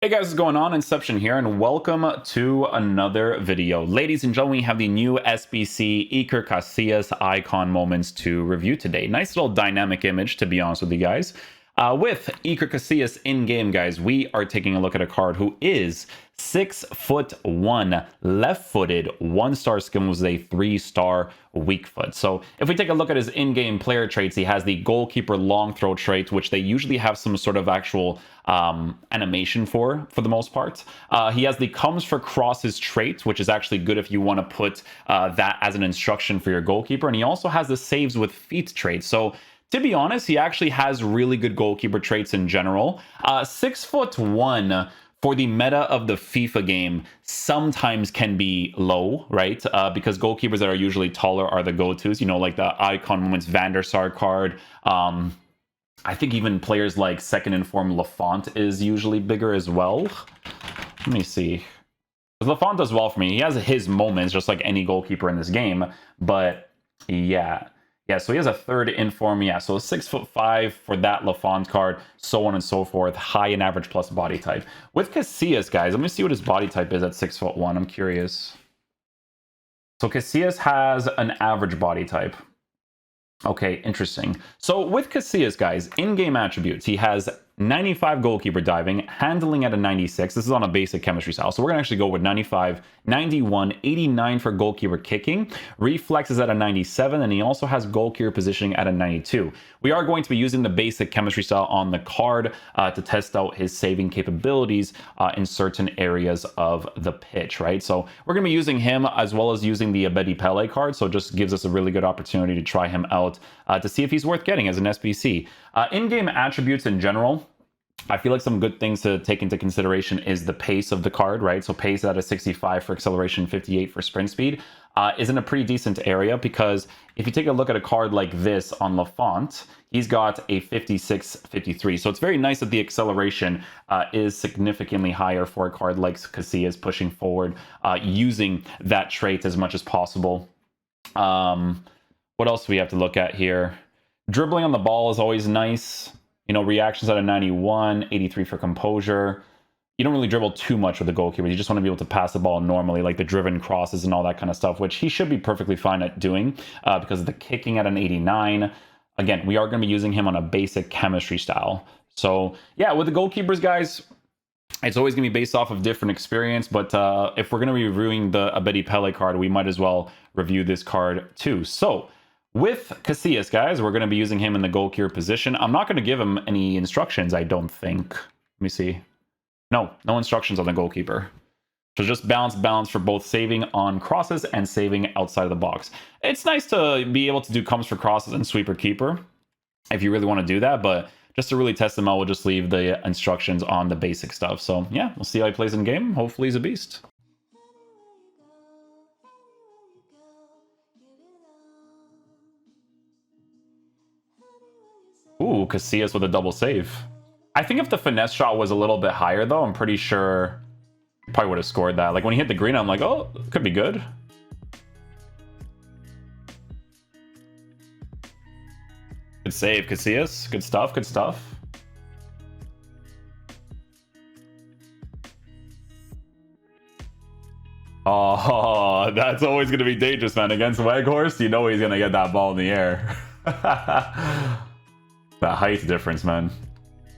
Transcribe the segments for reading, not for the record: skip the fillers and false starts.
Hey guys, what's going on? Inception here, and welcome to another video. Ladies and gentlemen, we have the new SBC Iker Casillas icon moments to review today. Nice little dynamic image, to be honest with you guys. With Iker Casillas in-game, guys, we are taking a look at a card who is 6'1", left-footed, 1-star skin with a 3-star weak foot. So if we take a look at his in-game player traits, he has the goalkeeper long throw trait, which they usually have some sort of actual animation for the most part. He has the comes for crosses trait, which is actually good if you want to put that as an instruction for your goalkeeper. And he also has the saves with feet trait. So to be honest, he actually has really good goalkeeper traits in general. 6'1" for the meta of the FIFA game sometimes can be low, right? Because goalkeepers that are usually taller are the go-tos, you know, like the icon moments Van der Sar card. I think even players like second in form Lafont is usually bigger as well. Let me see. Lafont does well for me. He has his moments just like any goalkeeper in this game, but yeah, so he has a third in form, so 6'5" for that Lafont card, so on and so forth, high and average plus body type. With Casillas, guys, let me see what his body type is at 6'1", I'm curious. So Casillas has an average body type. Okay, interesting. So with Casillas, guys, in-game attributes, he has 95 goalkeeper diving, handling at a 96. This is on a basic chemistry style. So we're going to actually go with 95, 91, 89 for goalkeeper kicking. Reflex is at a 97, and he also has goalkeeper positioning at a 92. We are going to be using the basic chemistry style on the card to test out his saving capabilities in certain areas of the pitch, right? So we're going to be using him as well as using the Abedi Pele card. So it just gives us a really good opportunity to try him out to see if he's worth getting as an SBC. In-game attributes in general, I feel like some good things to take into consideration is the pace of the card, right? So pace at a 65 for acceleration, 58 for sprint speed is in a pretty decent area, because if you take a look at a card like this on Lafont, he's got a 56, 53. So it's very nice that the acceleration is significantly higher for a card like Casillas pushing forward, using that trait as much as possible. What else do we have to look at here? Dribbling on the ball is always nice. You know, reactions at a 91, 83 for composure. You don't really dribble too much with the goalkeeper. You just want to be able to pass the ball normally, like the driven crosses and all that kind of stuff, which he should be perfectly fine at doing because of the kicking at an 89. Again, we are going to be using him on a basic chemistry style. So yeah, with the goalkeepers, guys, it's always going to be based off of different experience, but if we're going to be reviewing the Abedi Pele card, we might as well review this card too. So with Casillas, guys, we're going to be using him in the goalkeeper position. I'm not going to give him any instructions, I don't think. Let me see. No instructions on the goalkeeper. So just balance for both saving on crosses and saving outside of the box. It's nice to be able to do comes for crosses and sweeper keeper if you really want to do that, but just to really test him out, we'll just leave the instructions on the basic stuff. So yeah, we'll see how he plays in game. Hopefully he's a beast. Ooh, Casillas with a double save. I think if the finesse shot was a little bit higher, though, I'm pretty sure he probably would have scored that. Like, when he hit the green, I'm like, oh, could be good. Good save, Casillas. Good stuff, good stuff. Oh, that's always going to be dangerous, man. Against Weghorst, you know he's going to get that ball in the air. That height difference, man.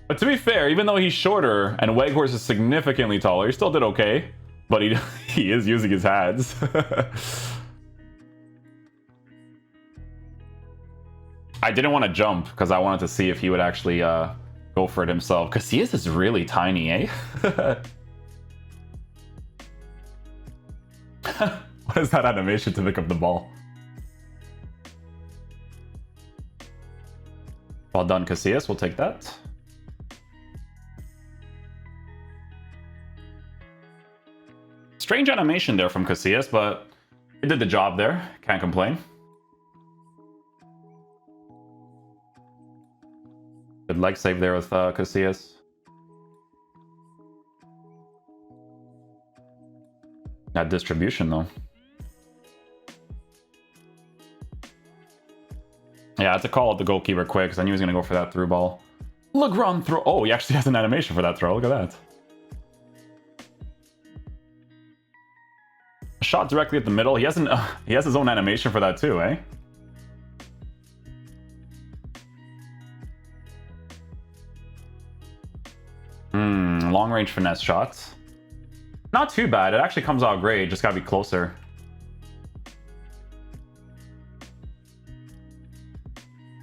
But to be fair, even though he's shorter and Weghorst is significantly taller, he still did okay. But he is using his hands. I didn't want to jump because I wanted to see if he would actually go for it himself. Because he is really tiny, eh? What is that animation to pick up the ball? Well done, Casillas. We'll take that. Strange animation there from Casillas, but it did the job there. Can't complain. Good leg save there with Casillas. That distribution, though. Yeah, I had to call out the goalkeeper quick because I knew he was going to go for that through ball. Legrand throw. Oh, he actually has an animation for that throw. Look at that. Shot directly at the middle. He hasn't. He has his own animation for that too, eh? Long range finesse shots. Not too bad. It actually comes out great. Just gotta be closer.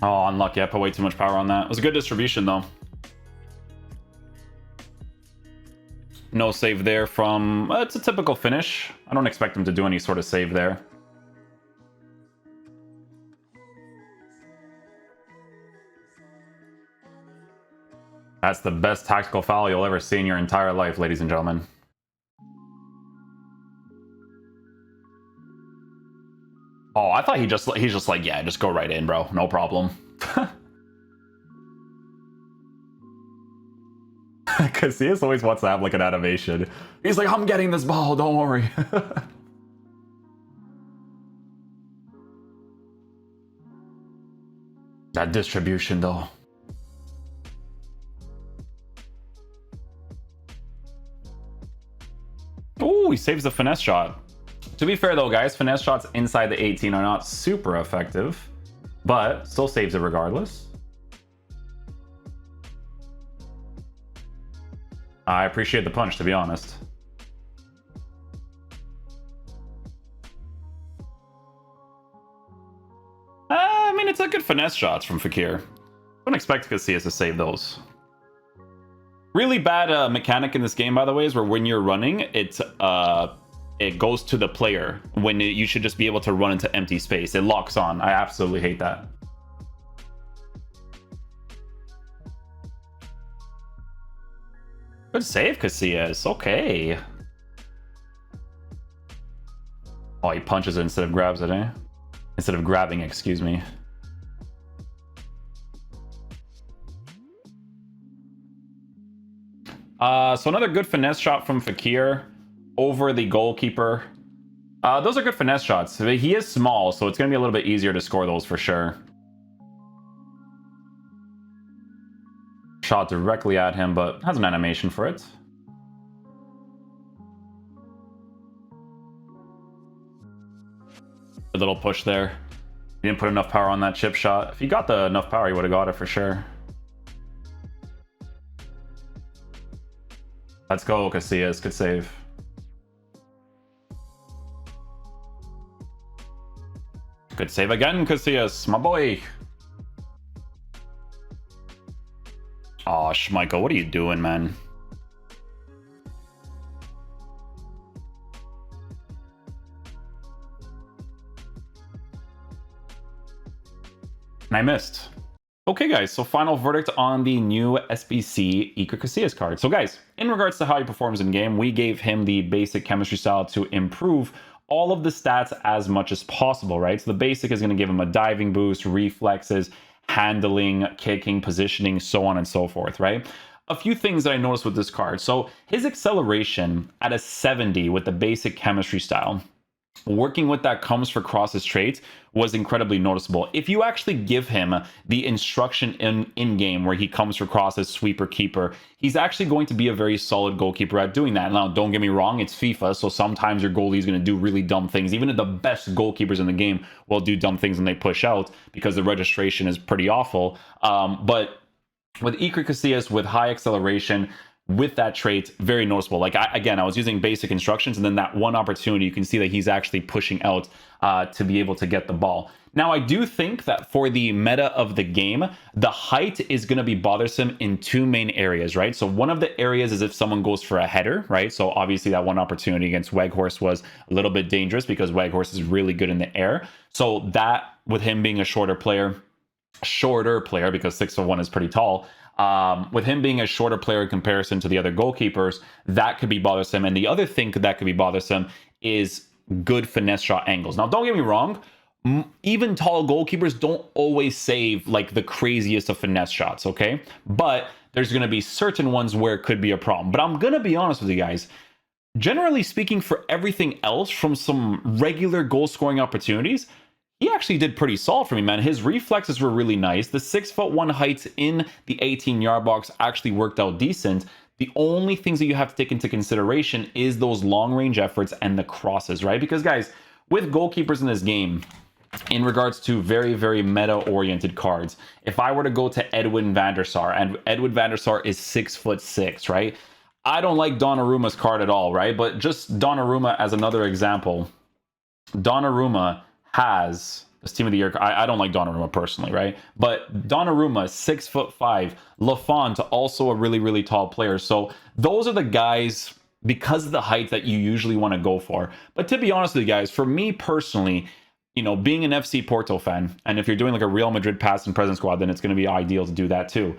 Oh, unlucky. I put way too much power on that. It was a good distribution though. No save there from... it's a typical finish. I don't expect him to do any sort of save there. That's the best tactical foul you'll ever see in your entire life, ladies and gentlemen. Oh, I thought he's just like, yeah, just go right in, bro. No problem. Because he always wants to have like an animation. He's like, I'm getting this ball, don't worry. That distribution though. Oh, he saves the finesse shot. To be fair though, guys, finesse shots inside the 18 are not super effective, but still saves it regardless. I appreciate the punch, to be honest. I mean, it's a good finesse shots from Fakir. Don't expect Casillas to save those. Really bad mechanic in this game, by the way, is where when you're running, it goes to the player when you should just be able to run into empty space. It locks on. I absolutely hate that. Good save, Casillas. Okay. Oh, he punches it instead of grabs it, eh? Instead of grabbing, excuse me. So another good finesse shot from Fakir over the goalkeeper. Those are good finesse shots. He is small, so it's going to be a little bit easier to score those for sure. Shot directly at him, but has an animation for it. A little push there. He didn't put enough power on that chip shot. If he got enough power, he would have got it for sure. Let's go, Casillas. Good save. Good save again, Casillas. My boy. Aw, Schmeichel, what are you doing, man? And I missed. Okay, guys, so final verdict on the new SBC Iker Casillas card. So, guys, in regards to how he performs in-game, we gave him the basic chemistry style to improve all of the stats as much as possible, right? So the basic is going to give him a diving boost, reflexes, handling, kicking, positioning, so on and so forth, right? A few things that I noticed with this card. So his acceleration at a 70 with the basic chemistry style, working with that comes for crosses traits was incredibly noticeable. If you actually give him the instruction in-game where he comes for crosses, sweeper, keeper, he's actually going to be a very solid goalkeeper at doing that. Now, don't get me wrong, it's FIFA, so sometimes your goalie is going to do really dumb things. Even the best goalkeepers in the game will do dumb things when they push out because the registration is pretty awful. But with Iker Casillas, with high acceleration, with that trait, very noticeable. Like, I was using basic instructions, and then that one opportunity, you can see that he's actually pushing out to be able to get the ball. Now, I do think that for the meta of the game, the height is going to be bothersome in two main areas, right? So one of the areas is if someone goes for a header, right? So obviously that one opportunity against Weghorst was a little bit dangerous because Weghorst is really good in the air. So that, with him being a shorter player because 6'1" is pretty tall, with him being a shorter player in comparison to the other goalkeepers, that could be bothersome. And the other thing that could be bothersome is good finesse shot angles. Now, don't get me wrong, even tall goalkeepers don't always save like the craziest of finesse shots, okay? But there's going to be certain ones where it could be a problem. But I'm going to be honest with you guys. Generally speaking, for everything else, from some regular goal-scoring opportunities, he actually did pretty solid for me, man. His reflexes were really nice. The 6'1" height in the 18-yard box actually worked out decent. The only things that you have to take into consideration is those long range efforts and the crosses, right? Because guys, with goalkeepers in this game, in regards to very, very meta-oriented cards, if I were to go to Edwin van der Sar, and Edwin van der Sar is 6'6", right? I don't like Donnaruma's card at all, right? But just Donnarumma as another example, Donnarumma has this Team of the Year. I don't like Donnarumma personally, right? But Donnarumma, 6'5", Lafont, also a really, really tall player. So those are the guys, because of the height, that you usually want to go for. But to be honest with you guys, for me personally, you know, being an FC Porto fan, and if you're doing like a Real Madrid past and present squad, then it's going to be ideal to do that too.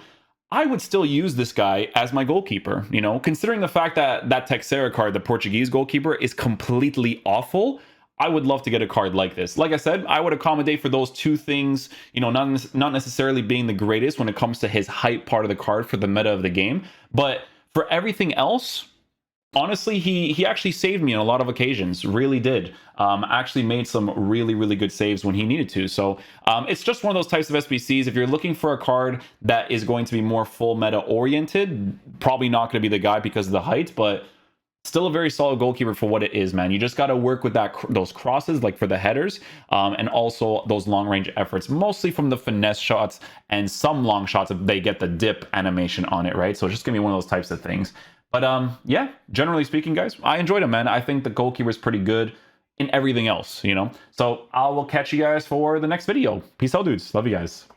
I would still use this guy as my goalkeeper, you know, considering the fact that that Teixeira card, the Portuguese goalkeeper, is completely awful. I would love to get a card like this. Like I said, I would accommodate for those two things, you know, not necessarily being the greatest when it comes to his hype part of the card for the meta of the game. But for everything else, honestly, he actually saved me on a lot of occasions, really did. Actually made some really, really good saves when he needed to. So it's just one of those types of SBCs. If you're looking for a card that is going to be more full meta oriented, probably not going to be the guy because of the height, but still a very solid goalkeeper for what it is, man. You just got to work with those crosses, like for the headers, and also those long range efforts, mostly from the finesse shots and some long shots if they get the dip animation on it, right? So it's just gonna be one of those types of things. But yeah, generally speaking, guys, I enjoyed him, man. I think the goalkeeper is pretty good in everything else, you know? So I will catch you guys for the next video. Peace out, dudes. Love you guys.